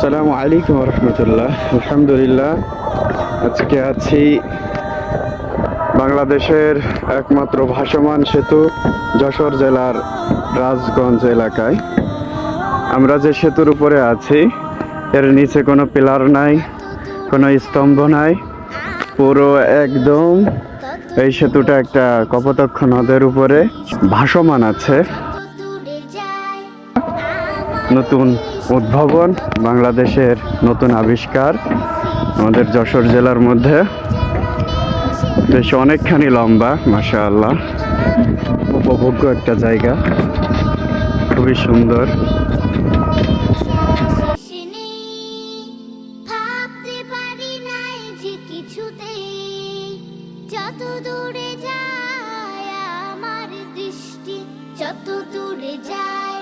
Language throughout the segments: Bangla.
আসসালামু আলাইকুম রহমতুল্লাহ। আলহামদুলিল্লাহ, আজকে আছি বাংলাদেশের একমাত্র ভাসমান সেতু যশোর জেলার রাজগঞ্জ এলাকায়। আমরা যে সেতুর উপরে আছি এর নিচে কোনো পিলার নাই, কোনো স্তম্ভ নাই, পুরো একদম এই সেতুটা একটা কপোতাক্ষ নদের উপরে ভাসমান আছে। নতুন উদ্ভাবন, বাংলাদেশের নতুন আবিষ্কার আমাদের যশোর জেলার মধ্যে। বেশ অনেকখানি লম্বা, মাশাআল্লাহ, উপভোগ্য একটা জায়গা, খুবই সুন্দর। যত দূরে যায় আমার দৃষ্টি, যত দূরে যায়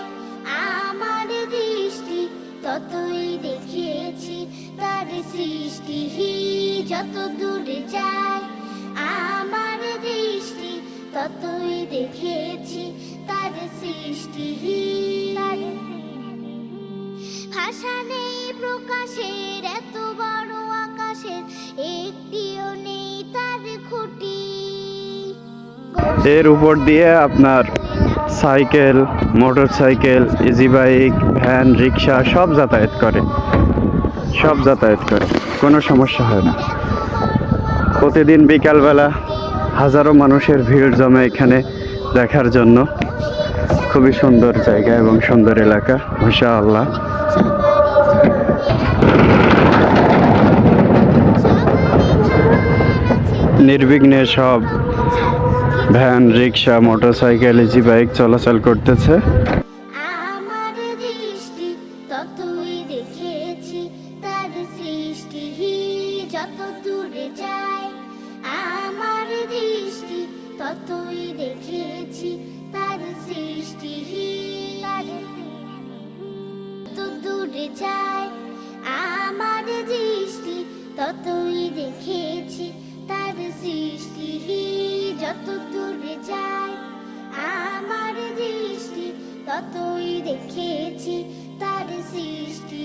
আমার দৃষ্টি, ততই দেখেছি তার সৃষ্টি। যত দূরে যায় আমার দৃষ্টি, ততই দেখেছি তার সৃষ্টি। ভাষা নেই প্রকাশের, এত বড় আকাশের একটিও নেই তার খুঁটি। এর উপর দিয়ে আপনার cycle, motorcycle, easy bike, van, rickshaw সব যাতায়াত করে, কোনো সমস্যা হয় না। প্রতিদিন বিকালবেলা হাজারো মানুষের ভিড় জমে এখানে দেখার জন্য। খুবই সুন্দর জায়গা এবং সুন্দর এলাকা, মাশাআল্লাহ। নির্বিঘ্নে সব ভ্যান, রিক্সা, মোটর সাইকেল, ইজি বাইক চলাচল করতেছে। আমার দৃষ্টি, ততই দেখেছি তার সৃষ্টি। যত দূরে যায় আমার দৃষ্টি, ততই দেখেছি তার সৃষ্টি। যত দূরে যায় আমার দৃষ্টি, ততই দেখেছি তার সৃষ্টি। যত দূরে যায় আমার দৃষ্টি, ততই দেখেছি তার সৃষ্টি।